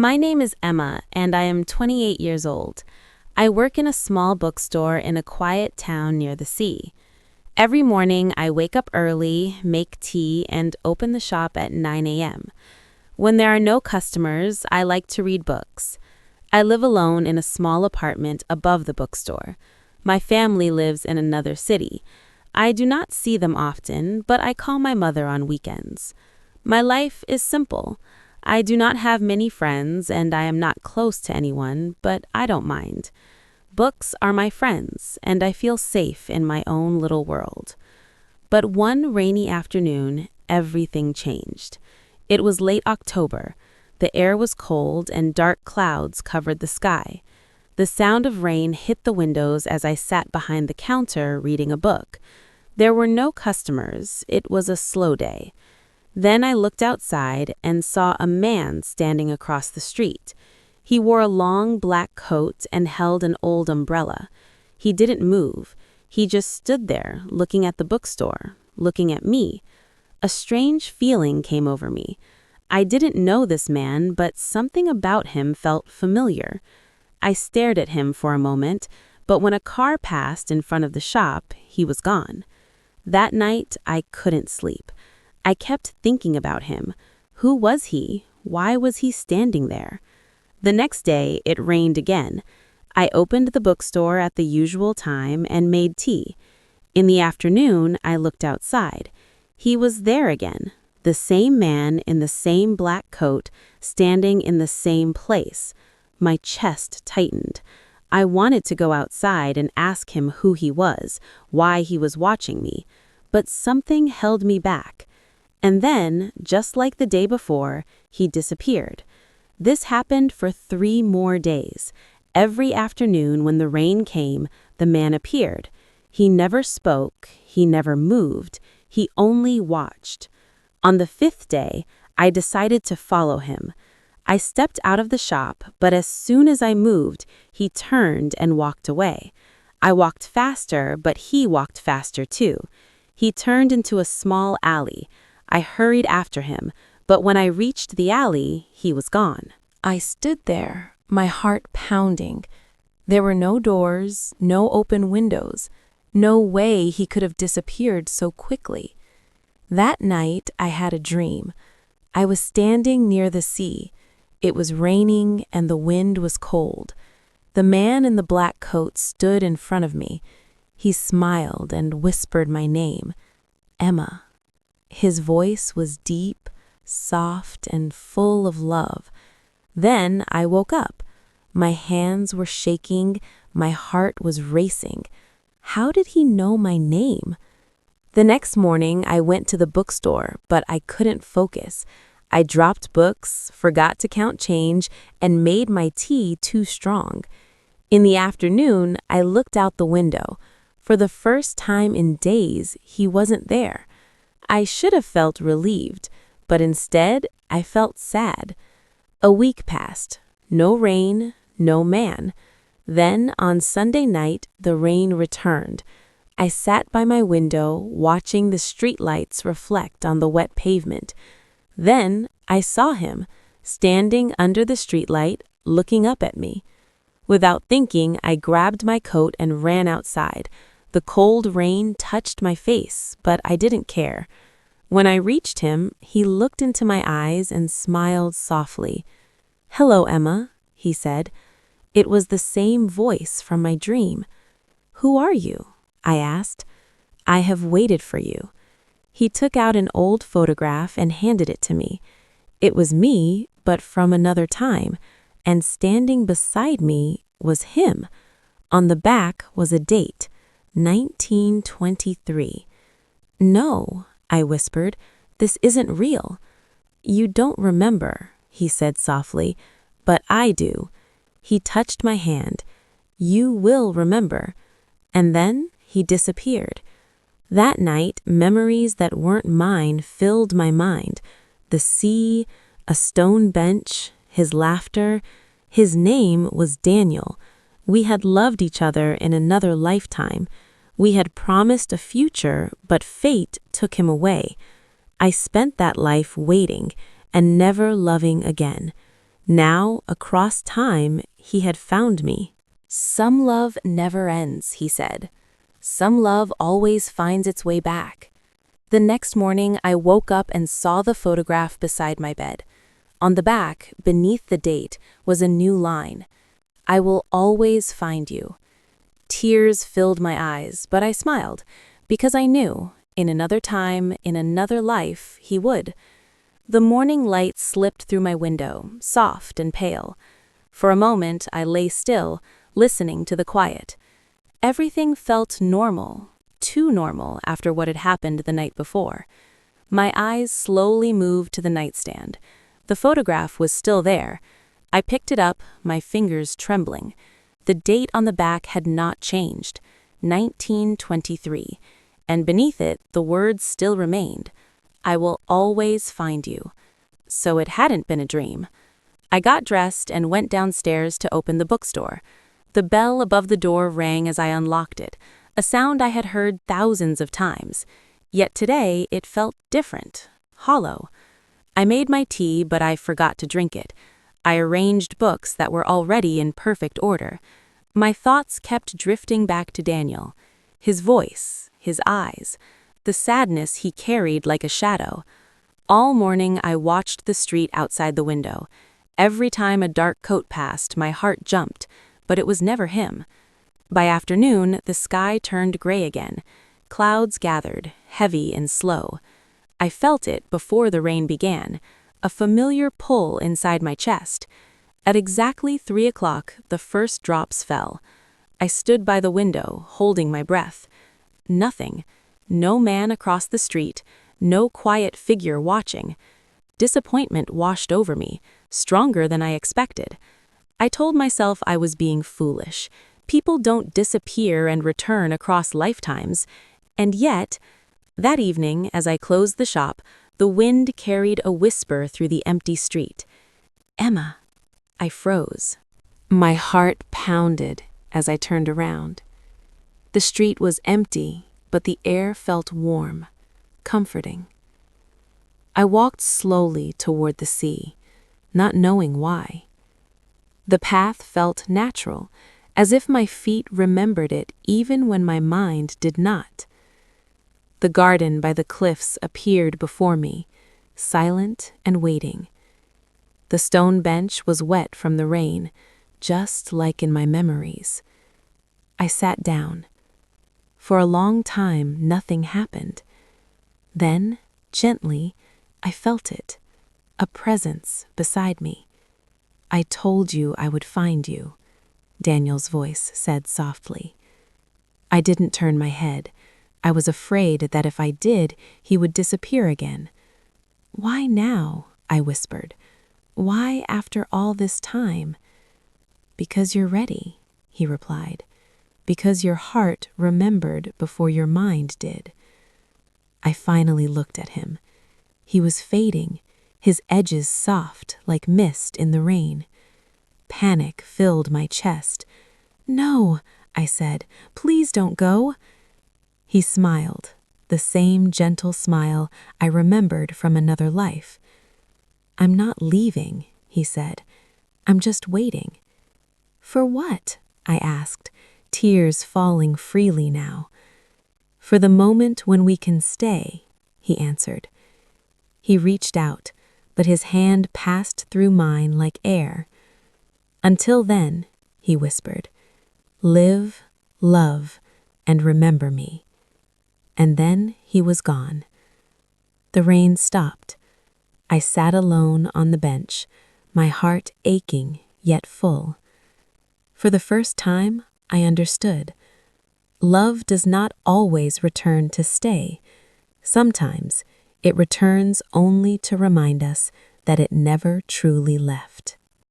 My name is Emma, and I am 28 years old. I work in a small bookstore in a quiet town near the sea. Every morning, I wake up early, make tea, and open the shop at 9 a.m. When there are no customers, I like to read books. I live alone in a small apartment above the bookstore. My family lives in another city. I do not see them often, but I call my mother on weekends. My life is simple. I do not have many friends, and I am not close to anyone, but I don't mind. Books are my friends, and I feel safe in my own little world. But one rainy afternoon, everything changed. It was late October. The air was cold, and dark clouds covered the sky. The sound of rain hit the windows as I sat behind the counter reading a book. There were no customers. It was a slow day. Then I looked outside and saw a man standing across the street. He wore a long black coat and held an old umbrella. He didn't move. He just stood there, looking at the bookstore, looking at me. A strange feeling came over me. I didn't know this man, but something about him felt familiar. I stared at him for a moment, but when a car passed in front of the shop, he was gone. That night, I couldn't sleep. I kept thinking about him. Who was he? Why was he standing there? The next day, it rained again. I opened the bookstore at the usual time and made tea. In the afternoon, I looked outside. He was there again, the same man in the same black coat, standing in the same place. My chest tightened. I wanted to go outside and ask him who he was, why he was watching me, but something held me back. And then, just like the day before, he disappeared. This happened for 3 more days. Every afternoon when the rain came, the man appeared. He never spoke, he never moved, he only watched. On the 5th day, I decided to follow him. I stepped out of the shop, but as soon as I moved, he turned and walked away. I walked faster, but he walked faster too. He turned into a small alley. I hurried after him, but when I reached the alley, he was gone. I stood there, my heart pounding. There were no doors, no open windows. No way he could have disappeared so quickly. That night, I had a dream. I was standing near the sea. It was raining and the wind was cold. The man in the black coat stood in front of me. He smiled and whispered my name, Emma. His voice was deep, soft, and full of love. Then I woke up. My hands were shaking, my heart was racing. How did he know my name? The next morning, I went to the bookstore, but I couldn't focus. I dropped books, forgot to count change, and made my tea too strong. In the afternoon, I looked out the window. For the first time in days, he wasn't there. I should have felt relieved, but instead, I felt sad. A week passed. No rain, no man. Then, on Sunday night, the rain returned. I sat by my window, watching the streetlights reflect on the wet pavement. Then, I saw him, standing under the streetlight, looking up at me. Without thinking, I grabbed my coat and ran outside. The cold rain touched my face, but I didn't care. When I reached him, he looked into my eyes and smiled softly. "Hello, Emma," he said. It was the same voice from my dream. "Who are you?" I asked. "I have waited for you." He took out an old photograph and handed it to me. It was me, but from another time, and standing beside me was him. On the back was a date, 1923. "No," I whispered, "this isn't real." "You don't remember," he said softly, "but I do." He touched my hand. "You will remember." And then he disappeared. That night, memories that weren't mine filled my mind. The sea, a stone bench, his laughter. His name was Daniel. We had loved each other in another lifetime. We had promised a future, but fate took him away. I spent that life waiting and never loving again. Now, across time, he had found me. "Some love never ends," he said. "Some love always finds its way back." The next morning, I woke up and saw the photograph beside my bed. On the back, beneath the date, was a new line: "I will always find you." Tears filled my eyes, but I smiled, because I knew, in another time, in another life, he would. The morning light slipped through my window, soft and pale. For a moment, I lay still, listening to the quiet. Everything felt normal, too normal after what had happened the night before. My eyes slowly moved to the nightstand. The photograph was still there. I picked it up, my fingers trembling. The date on the back had not changed, 1923, and beneath it the words still remained: "I will always find you." So it hadn't been a dream. I got dressed and went downstairs to open the bookstore. The bell above the door rang as I unlocked it, a sound I had heard thousands of times. Yet today it felt different, hollow. I made my tea, but I forgot to drink it. I arranged books that were already in perfect order. My thoughts kept drifting back to Daniel. His voice, his eyes, the sadness he carried like a shadow. All morning I watched the street outside the window. Every time a dark coat passed, my heart jumped, but it was never him. By afternoon, the sky turned gray again. Clouds gathered, heavy and slow. I felt it before the rain began, a familiar pull inside my chest. At exactly 3 o'clock, the first drops fell. I stood by the window, holding my breath. Nothing. No man across the street, no quiet figure watching. Disappointment washed over me, stronger than I expected. I told myself I was being foolish. People don't disappear and return across lifetimes. And yet, that evening, as I closed the shop, the wind carried a whisper through the empty street. "Emma." I froze. My heart pounded as I turned around. The street was empty, but the air felt warm, comforting. I walked slowly toward the sea, not knowing why. The path felt natural, as if my feet remembered it even when my mind did not. The garden by the cliffs appeared before me, silent and waiting. The stone bench was wet from the rain, just like in my memories. I sat down. For a long time, nothing happened. Then, gently, I felt it, a presence beside me. "I told you I would find you," Daniel's voice said softly. I didn't turn my head. I was afraid that if I did, he would disappear again. "Why now?" I whispered. "Why after all this time?" "Because you're ready," he replied. "Because your heart remembered before your mind did." I finally looked at him. He was fading, his edges soft like mist in the rain. Panic filled my chest. "No," I said, "please don't go." He smiled, the same gentle smile I remembered from another life. "I'm not leaving," he said. "I'm just waiting." "For what?" I asked, tears falling freely now. "For the moment when we can stay," he answered. He reached out, but his hand passed through mine like air. "Until then," he whispered, "live, love, and remember me." And then he was gone. The rain stopped. I sat alone on the bench, my heart aching yet full. For the first time, I understood. Love does not always return to stay. Sometimes it returns only to remind us that it never truly left.